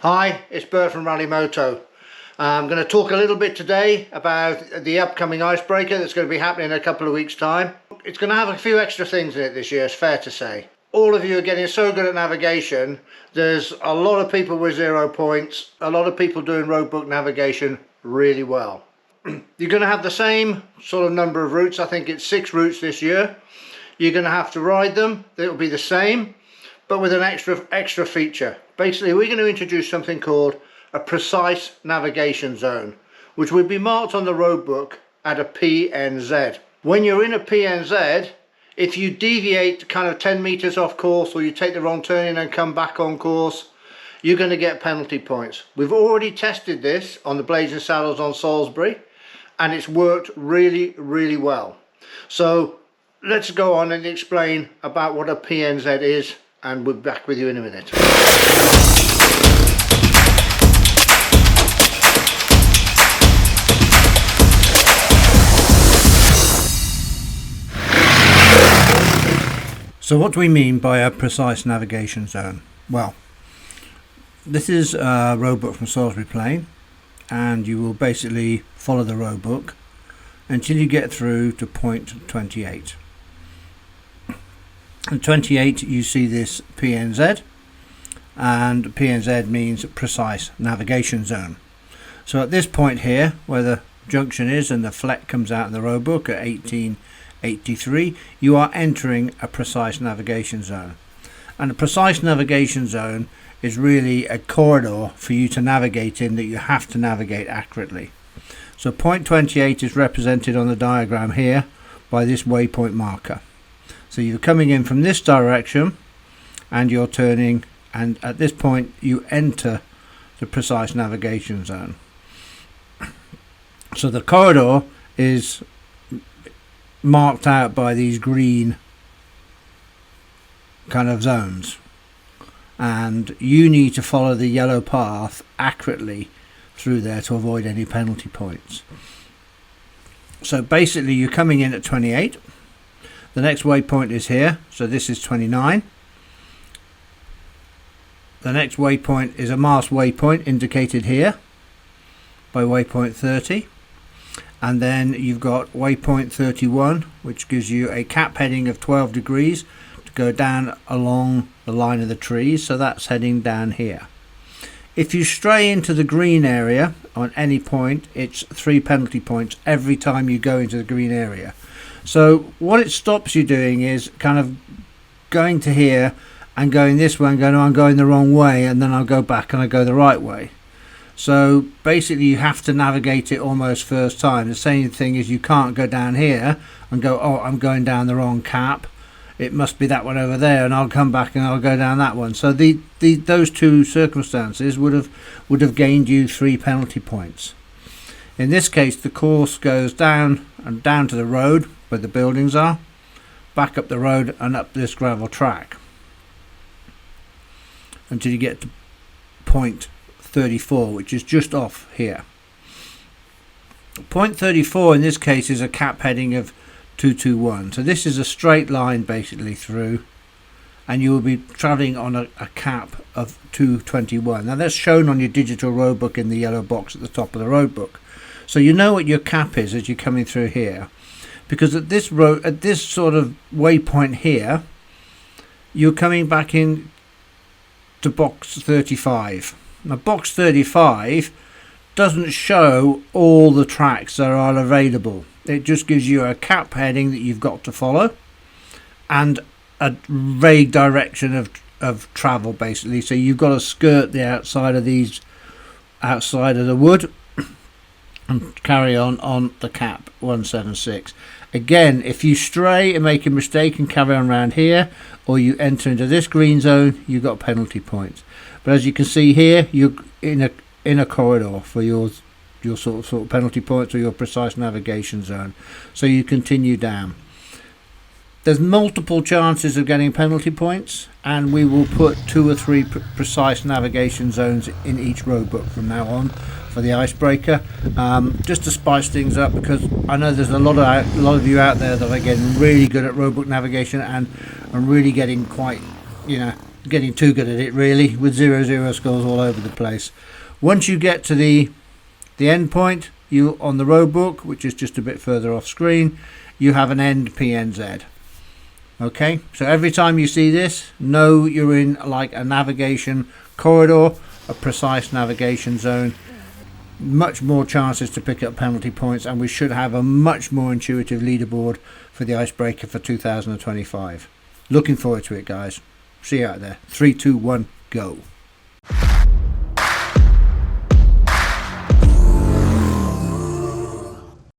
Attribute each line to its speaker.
Speaker 1: Hi, it's Bert from Rally Moto. I'm going to talk a little bit today about the upcoming icebreaker that's going to be happening in a couple of weeks' time. It's going to have a few extra things in it this year, it's fair to say. All of you are getting so good at navigation. There's a lot of people with 0 points, a lot of people doing roadbook navigation really well. You're going to have the same sort of number of routes. I think it's 6 routes this year. You're going to have to ride them. It'll be the same, but with an extra feature. Basically, we're going to introduce something called a precise navigation zone, which would be marked on the roadbook at a PNZ. When you're in a PNZ, if you deviate kind of 10 meters off course, or you take the wrong turning and come back on course, you're going to get penalty points. We've already tested this on the Blazing Saddles on Salisbury, and it's worked really well. So let's go on and explain about what a PNZ is, and we'll be back with you in a minute. So what do we mean by a precise navigation zone? Well, this is a roadbook from Salisbury Plain, and you will basically follow the roadbook until you get through to point 28. At 28 you see this PNZ, and PNZ means precise navigation zone. So at this point here, where the junction is and the fleck comes out in the roadbook at 1883, you are entering a precise navigation zone. And a precise navigation zone is really a corridor for you to navigate in that you have to navigate accurately. So point 28 is represented on the diagram here by this waypoint marker. So you're coming in from this direction and you're turning, and at this point you enter the precise navigation zone. So the corridor is marked out by these green kind of zones, and you need to follow the yellow path accurately through there to avoid any penalty points. So basically you're coming in at 28. The next waypoint is here, so this is 29. The next waypoint is a masked waypoint indicated here by waypoint 30. And then you've got waypoint 31, which gives you a cap heading of 12 degrees to go down along the line of the trees, so that's heading down here. If you stray into the green area on any point, it's 3 penalty points every time you go into the green area. So what it stops you doing is kind of going to here and going this way and going, oh, I'm going the wrong way, and then I'll go back and I go the right way. So basically you have to navigate it almost first time. The same thing is you can't go down here and go, oh, I'm going down the wrong cap, it must be that one over there, and I'll come back and I'll go down that one. So those two circumstances would have gained you 3 penalty points. In this case the course goes down and down to the road where the buildings are, back up the road and up this gravel track until you get to point 34, which is just off here. Point 34 in this case is a cap heading of 221, so this is a straight line basically through, and you will be travelling on a cap of 221. Now that's shown on your digital roadbook in the yellow box at the top of the roadbook, so you know what your cap is as you're coming through here, because at this sort of waypoint here you're coming back in to box 35. Now box 35 doesn't show all the tracks that are available. It just gives you a cap heading that you've got to follow and a vague direction of travel basically. So you've got to skirt the outside of the wood and carry on the cap 176. Again, if you stray and make a mistake and carry on around here, or you enter into this green zone, you've got penalty points. But as you can see here, you're in a corridor for your sort of penalty points or your precise navigation zone. So you continue down. There's multiple chances of getting penalty points, and we will put 2 or 3 precise navigation zones in each roadbook from now on for the icebreaker, just to spice things up, because I know there's a lot of you out there that are getting really good at roadbook navigation and really getting quite, getting too good at it really, with 0-0 scores all over the place. Once you get to the end point, you on the roadbook, which is just a bit further off screen, you have an end PNZ. Okay, so every time you see this, know you're in like a navigation corridor, a precise navigation zone. Much more chances to pick up penalty points, and we should have a much more intuitive leaderboard for the Icebreaker for 2025. Looking forward to it, guys. See you out there. 3, 2, 1, go.